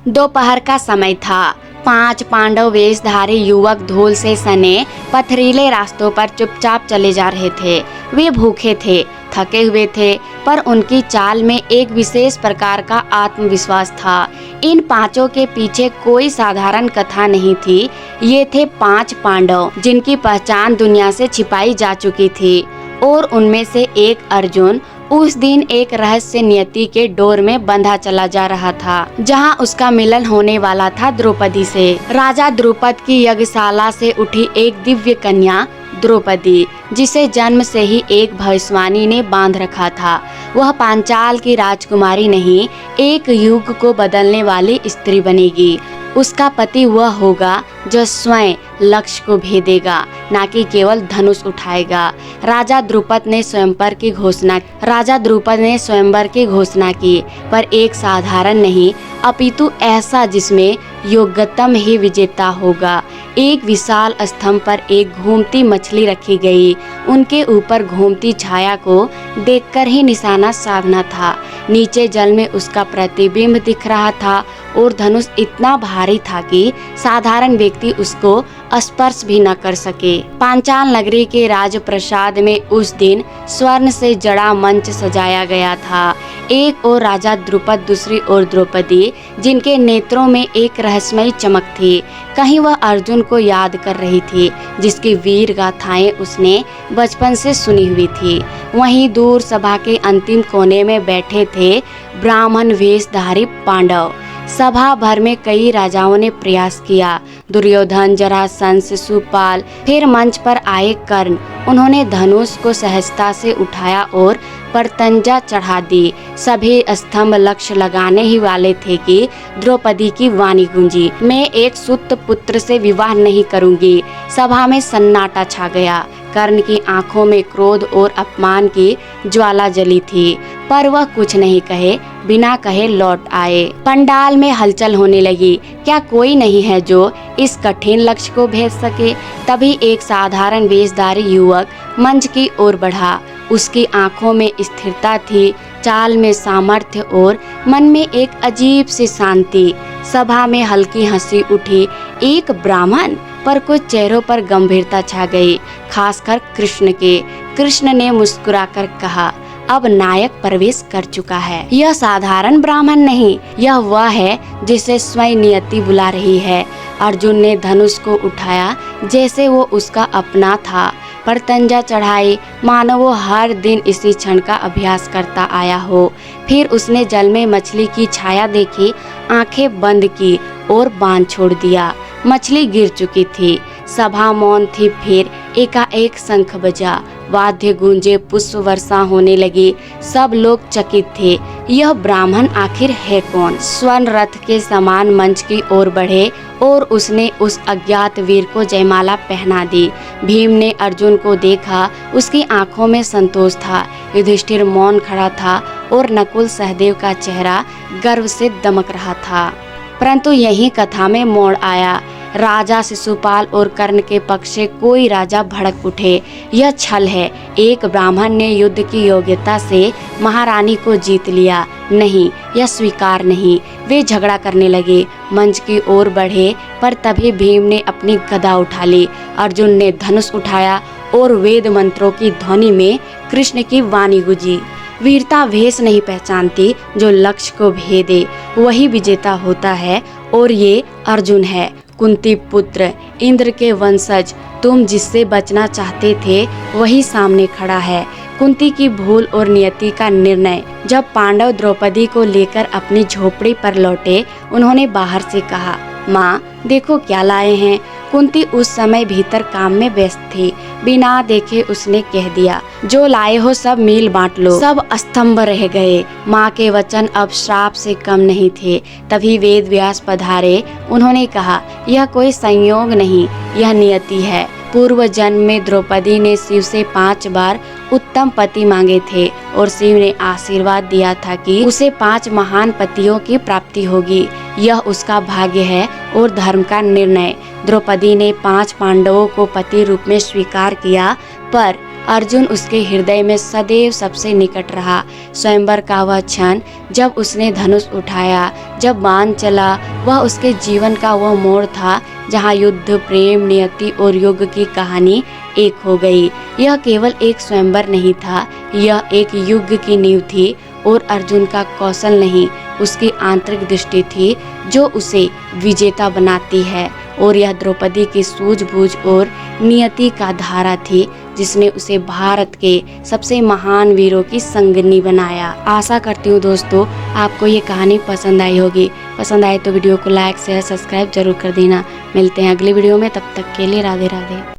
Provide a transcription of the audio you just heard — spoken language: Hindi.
दोपहर का समय था। 5 पांडव वेशधारी युवक धूल से सने पथरीले रास्तों पर चुपचाप चले जा रहे थे। वे भूखे थे, थके हुए थे, पर उनकी चाल में एक विशेष प्रकार का आत्मविश्वास था। इन पांचों के पीछे कोई साधारण कथा नहीं थी। ये थे 5 पांडव जिनकी पहचान दुनिया से छिपाई जा चुकी थी, और उनमें से एक अर्जुन उस दिन एक रहस्य नियति के डोर में बंधा चला जा रहा था, जहां उसका मिलन होने वाला था द्रौपदी से। राजा द्रुपद की यज्ञशाला से उठी एक दिव्य कन्या द्रौपदी, जिसे जन्म से ही एक भविष्यवाणी ने बांध रखा था। वह पांचाल की राजकुमारी नहीं, एक युग को बदलने वाली स्त्री बनेगी। उसका पति वह होगा जो स्वयं लक्ष्य को भेदेगा, न कि केवल धनुष उठाएगा। राजा द्रुपद ने स्वयंवर की घोषणा की, पर एक साधारण नहीं, अपितु ऐसा जिसमें योग्यतम ही विजेता होगा। एक विशाल स्तंभ पर एक घूमती मछली रखी गई। उनके ऊपर घूमती छाया को देखकर ही निशाना साधना था। नीचे जल में उसका प्रतिबिंब दिख रहा था, और धनुष इतना भारी था कि साधारण व्यक्ति उसको स्पर्श भी न कर सके। पांचाल नगरी के राजप्रसाद में उस दिन स्वर्ण से जड़ा मंच सजाया गया था। एक ओर राजा द्रुपद, दूसरी ओर द्रौपदी, जिनके नेत्रों में एक रहस्यमयी चमक थी। कहीं वह अर्जुन को याद कर रही थी, जिसकी वीर गाथाएं उसने बचपन से सुनी हुई थी। वहीं दूर सभा के अंतिम कोने में बैठे थे ब्राह्मण वेशधारी पांडव। सभा भर में कई राजाओं ने प्रयास किया, दुर्योधन, जरासंध, शिशुपाल, फिर मंच पर आए कर्ण। उन्होंने धनुष को सहजता से उठाया और परतंजा चढ़ा दी। सभी स्तंभ लक्ष्य लगाने ही वाले थे कि द्रौपदी की वाणी गूंजी, मैं एक सुत पुत्र से विवाह नहीं करूंगी। सभा में सन्नाटा छा गया। कर्ण की आंखों में क्रोध और अपमान की ज्वाला जली थी, पर वह कुछ नहीं कहे बिना कहे लौट आए। पंडाल में हलचल होने लगी। क्या कोई नहीं है जो इस कठिन लक्ष्य को भेद सके? तभी एक साधारण वेशधारी युवक मंच की ओर बढ़ा। उसकी आंखों में स्थिरता थी, चाल में सामर्थ्य और मन में एक अजीब सी शांति। सभा में हल्की हंसी उठी। एक ब्राह्मण पर कुछ चेहरों पर गंभीरता छा गई, खासकर कृष्ण के। कृष्ण ने मुस्कुराकर कहा, अब नायक प्रवेश कर चुका है। यह साधारण ब्राह्मण नहीं, यह वह है जिसे स्वयं नियति बुला रही है। अर्जुन ने धनुष को उठाया जैसे वो उसका अपना था, परतंजा चढ़ाई मानो वो हर दिन इसी क्षण का अभ्यास करता आया हो। फिर उसने जल में मछली की छाया देखी, आंखें बंद की और बांध छोड़ दिया। मछली गिर चुकी थी। सभा मौन थी। फिर एकाएक शंख बजा, वाद्य गूंजे, पुष्प वर्षा होने लगी। सब लोग चकित थे। यह ब्राह्मण आखिर है कौन? स्वर्ण रथ के समान मंच की ओर बढ़े और उसने उस अज्ञात वीर को जयमाला पहना दी। भीम ने अर्जुन को देखा, उसकी आंखों में संतोष था। युधिष्ठिर मौन खड़ा था और नकुल सहदेव का चेहरा गर्व से दमक रहा था। परंतु यही कथा में मोड़ आया। राजा शिशुपाल और कर्ण के पक्ष से कोई राजा भड़क उठे। यह छल है। एक ब्राह्मण ने युद्ध की योग्यता से महारानी को जीत लिया। नहीं, यह स्वीकार नहीं। वे झगड़ा करने लगे, मंच की ओर बढ़े, पर तभी भीम ने अपनी गदा उठा ली। अर्जुन ने धनुष उठाया और वेद मंत्रों की ध्वनि में कृष्ण की वाणी गूंजी। वीरता वेश नहीं पहचानती, जो लक्ष्य को भेदे वही विजेता होता है। और ये अर्जुन है, कुंती पुत्र, इंद्र के वंशज। तुम जिससे बचना चाहते थे वही सामने खड़ा है। कुंती की भूल और नियति का निर्णय। जब पांडव द्रौपदी को लेकर अपनी झोपड़ी पर लौटे, उन्होंने बाहर से कहा, माँ देखो क्या लाए हैं। कुंती उस समय भीतर काम में व्यस्त थी। बिना देखे उसने कह दिया, जो लाए हो सब मील बांट लो। सब स्तंभ रह गए। माँ के वचन अब श्राप से कम नहीं थे। तभी वेद व्यास पधारे। उन्होंने कहा, यह कोई संयोग नहीं, यह नियति है। पूर्व जन्म में द्रौपदी ने शिव से 5 बार उत्तम पति मांगे थे, और शिव ने आशीर्वाद दिया था कि उसे 5 महान पतियों की प्राप्ति होगी। यह उसका भाग्य है और धर्म का निर्णय। द्रौपदी ने 5 पांडवों को पति रूप में स्वीकार किया, पर अर्जुन उसके हृदय में सदैव सबसे निकट रहा। स्वयंवर का वह क्षण जब उसने धनुष उठाया, जब बाण चला, वह उसके जीवन का वह मोड़ था जहाँ युद्ध, प्रेम, नियति और युग की कहानी एक हो गई। यह केवल एक स्वयंवर नहीं था, यह एक युग की नींव थी और अर्जुन का कौशल नहीं, उसकी आंतरिक दृष्टि थी जो उसे विजेता बनाती है। और यह द्रौपदी की सूझबूझ और नियति का धारा थी जिसने उसे भारत के सबसे महान वीरों की संगिनी बनाया। आशा करती हूँ दोस्तों आपको ये कहानी पसंद आई होगी। पसंद आए तो वीडियो को लाइक, शेयर, सब्सक्राइब जरूर कर देना। मिलते हैं अगली वीडियो में, तब तक के लिए राधे राधे।